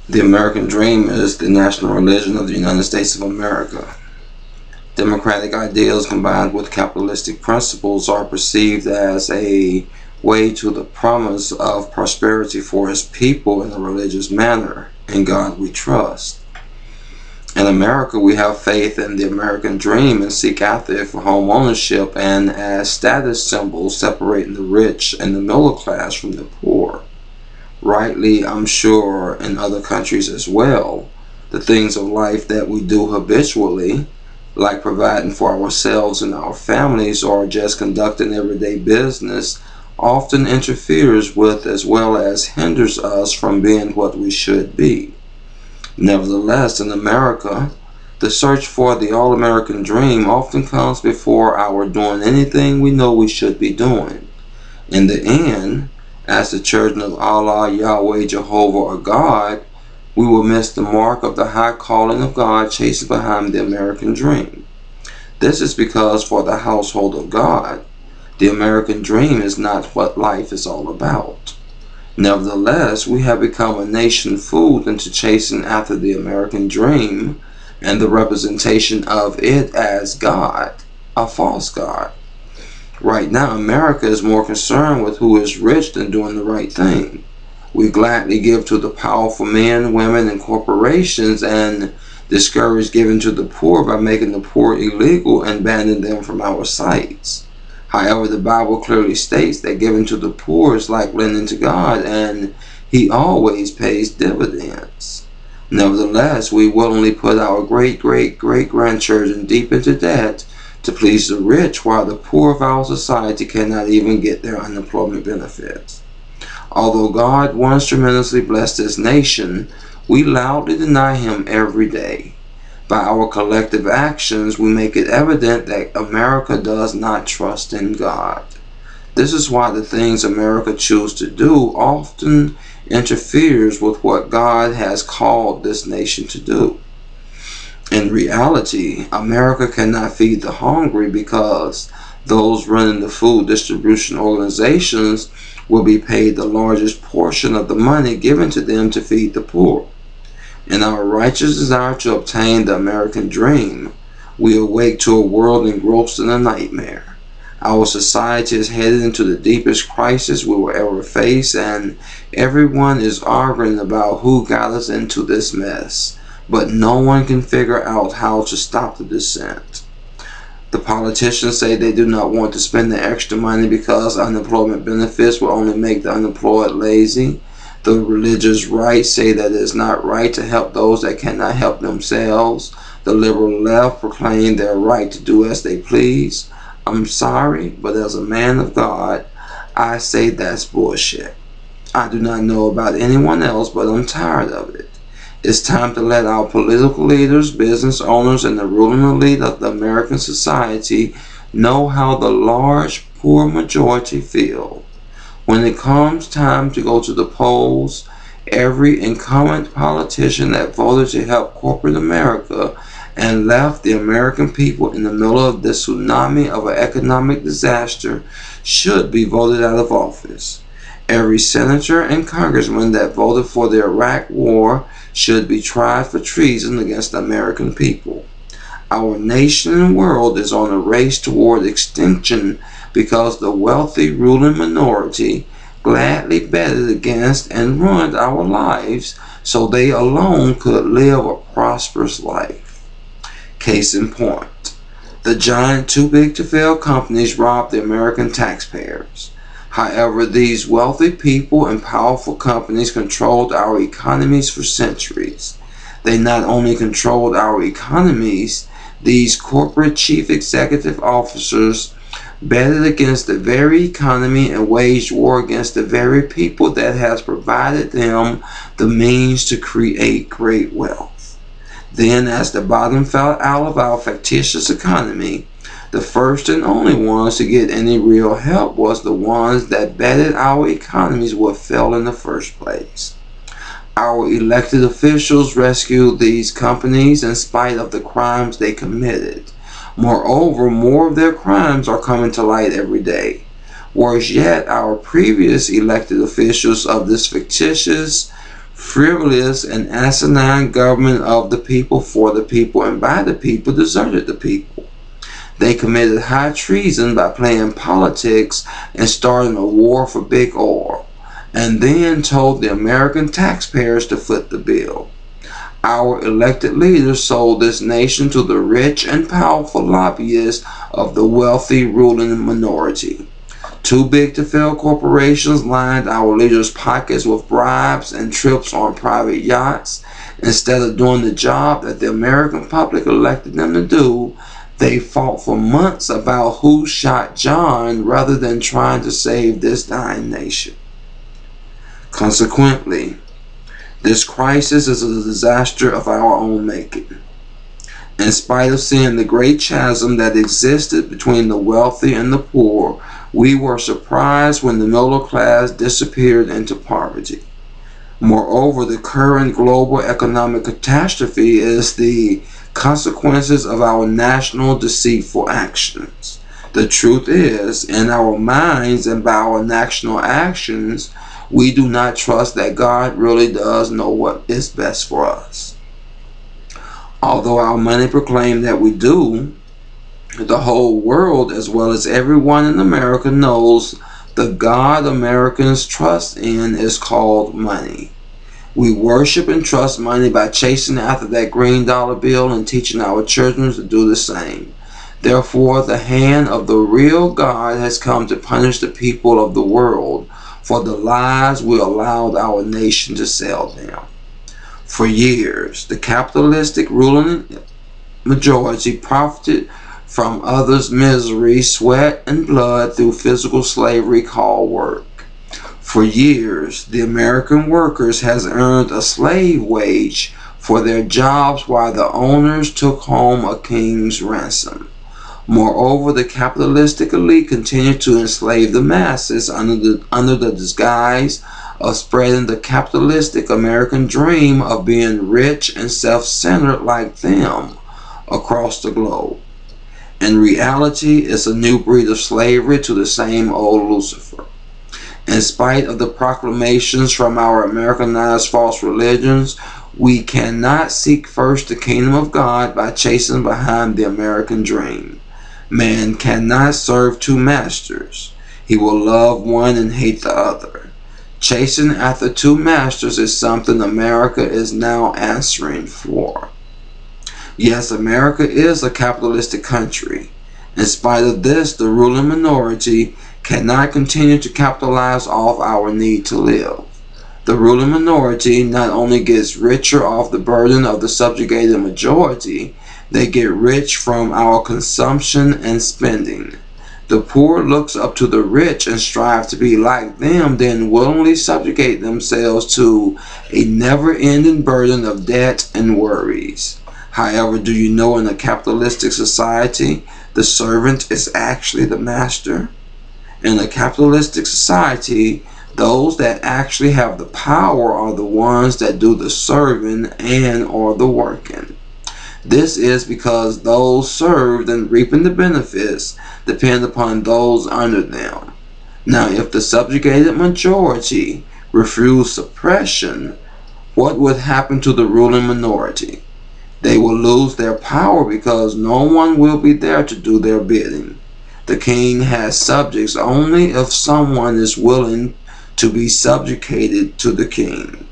The American dream is the national religion of the United States of America. Democratic ideals combined with capitalistic principles are perceived as a way to the promise of prosperity for his people in a religious manner. In God we trust. In America, we have faith in the American dream and seek after it for home ownership and as status symbols separating the rich and the middle class from the poor. Rightly, I'm sure in other countries as well, the things of life that we do habitually, like providing for ourselves and our families or just conducting everyday business, often interferes with as well as hinders us from being what we should be. Nevertheless, in America, the search for the all-American dream often comes before our doing anything we know we should be doing. In the end, as the children of Allah, Yahweh, Jehovah, or God, we will miss the mark of the high calling of God chasing behind the American dream. This is because for the household of God, the American dream is not what life is all about. Nevertheless, we have become a nation fooled into chasing after the American dream and the representation of it as God, a false God. Right now, America is more concerned with who is rich than doing the right thing. We gladly give to the powerful men, women, and corporations and discourage giving to the poor by making the poor illegal and banning them from our sites. However, the Bible clearly states that giving to the poor is like lending to God, and He always pays dividends. Nevertheless, we willingly put our great-great-great-grandchildren deep into debt to please the rich, while the poor of our society cannot even get their unemployment benefits. Although God once tremendously blessed this nation, we loudly deny Him every day. By our collective actions, we make it evident that America does not trust in God. This is why the things America chooses to do often interferes with what God has called this nation to do. In reality, America cannot feed the hungry because those running the food distribution organizations will be paid the largest portion of the money given to them to feed the poor. In our righteous desire to obtain the American dream, we awake to a world engrossed in a nightmare. Our society is headed into the deepest crisis we will ever face, and everyone is arguing about who got us into this mess. But no one can figure out how to stop the descent. The politicians say they do not want to spend the extra money because unemployment benefits will only make the unemployed lazy. The religious right say that it is not right to help those that cannot help themselves. The liberal left proclaim their right to do as they please. I'm sorry, but as a man of God, I say that's bullshit. I do not know about anyone else, but I'm tired of it. It's time to let our political leaders, business owners, and the ruling elite of the American society know how the large, poor majority feel. When it comes time to go to the polls, every incumbent politician that voted to help corporate America and left the American people in the middle of the tsunami of an economic disaster should be voted out of office. Every senator and congressman that voted for the Iraq War should be tried for treason against the American people. Our nation and world is on a race toward extinction because the wealthy ruling minority gladly betted against and ruined our lives so they alone could live a prosperous life. Case in point, the giant too-big-to-fail companies robbed the American taxpayers. However, these wealthy people and powerful companies controlled our economies for centuries. They not only controlled our economies, these corporate chief executive officers betted against the very economy and waged war against the very people that has provided them the means to create great wealth. Then, as the bottom fell out of our fictitious economy, the first and only ones to get any real help was the ones that betted our economies would fail in the first place. Our elected officials rescued these companies in spite of the crimes they committed. Moreover, more of their crimes are coming to light every day. Worse yet, our previous elected officials of this fictitious frivolous and asinine government of the people, for the people, and by the people deserted the people. They committed high treason by playing politics and starting a war for big oil, and then told the American taxpayers to foot the bill. Our elected leaders sold this nation to the rich and powerful lobbyists of the wealthy ruling minority. Too big to fail corporations lined our leaders' pockets with bribes and trips on private yachts. Instead of doing the job that the American public elected them to do, they fought for months about who shot John rather than trying to save this dying nation. Consequently, this crisis is a disaster of our own making. In spite of seeing the great chasm that existed between the wealthy and the poor, we were surprised when the middle class disappeared into poverty. Moreover, the current global economic catastrophe is the consequences of our national deceitful actions. The truth is, in our minds and by our national actions, we do not trust that God really does know what is best for us. Although our money proclaims that we do, the whole world, as well as everyone in America, knows the God Americans trust in is called money. We worship and trust money by chasing after that green dollar bill and teaching our children to do the same. Therefore, the hand of the real God has come to punish the people of the world for the lies we allowed our nation to sell them. For years, the capitalistic ruling majority profited from others' misery, sweat, and blood through physical slavery called work. For years, the American workers has earned a slave wage for their jobs while the owners took home a king's ransom. Moreover, the capitalistic elite continued to enslave the masses under the disguise of spreading the capitalistic American dream of being rich and self-centered like them across the globe. In reality, it's a new breed of slavery to the same old Lucifer. In spite of the proclamations from our Americanized false religions, we cannot seek first the kingdom of God by chasing behind the American dream. Man cannot serve two masters. He will love one and hate the other. Chasing after two masters is something America is now answering for. Yes, America is a capitalistic country. In spite of this, the ruling minority cannot continue to capitalize off our need to live. The ruling minority not only gets richer off the burden of the subjugated majority, they get rich from our consumption and spending. The poor looks up to the rich and strive to be like them, then willingly subjugate themselves to a never-ending burden of debt and worries. However, do you know in a capitalistic society, the servant is actually the master? In a capitalistic society, those that actually have the power are the ones that do the serving and or the working. This is because those served and reaping the benefits depend upon those under them. Now, if the subjugated majority refuse suppression, what would happen to the ruling minority? They will lose their power because no one will be there to do their bidding. The king has subjects only if someone is willing to be subjugated to the king.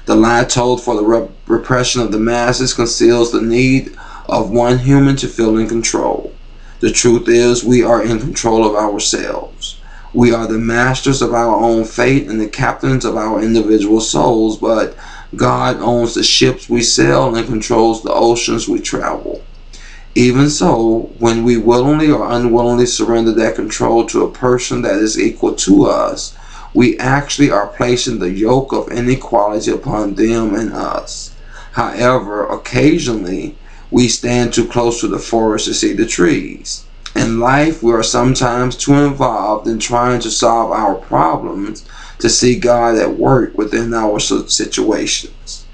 The lie told for the repression of the masses conceals the need of one human to feel in control. The truth is, we are in control of ourselves. We are the masters of our own fate and the captains of our individual souls, but God owns the ships we sail and controls the oceans we travel. Even so, when we willingly or unwillingly surrender that control to a person that is equal to us, we actually are placing the yoke of inequality upon them and us. However, occasionally, we stand too close to the forest to see the trees. In life, we are sometimes too involved in trying to solve our problems to see God at work within our situations.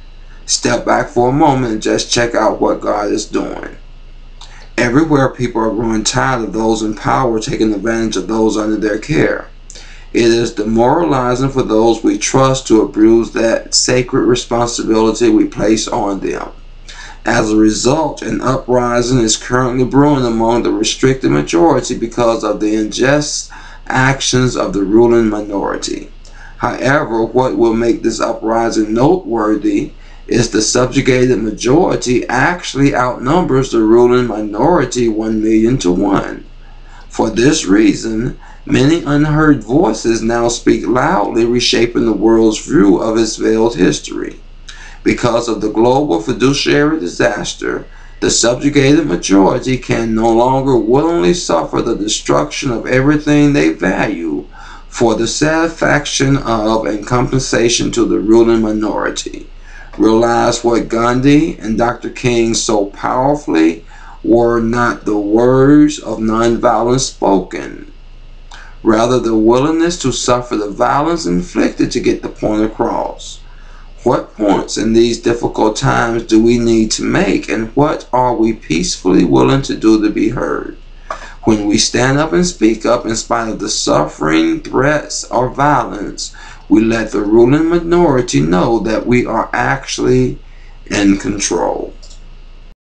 Step back for a moment and just check out what God is doing. Everywhere, people are growing tired of those in power taking advantage of those under their care. It is demoralizing for those we trust to abuse that sacred responsibility we place on them. As a result, an uprising is currently brewing among the restricted majority because of the unjust actions of the ruling minority. However, what will make this uprising noteworthy is the subjugated majority actually outnumbers the ruling minority 1,000,000 to 1. For this reason, many unheard voices now speak loudly, reshaping the world's view of its veiled history. Because of the global fiduciary disaster, the subjugated majority can no longer willingly suffer the destruction of everything they value for the satisfaction of and compensation to the ruling minority. Realize what Gandhi and Dr. King so powerfully were not the words of nonviolence spoken, rather the willingness to suffer the violence inflicted to get the point across. What points in these difficult times do we need to make, and what are we peacefully willing to do to be heard? When we stand up and speak up in spite of the suffering, threats, or violence, we let the ruling minority know that we are actually in control.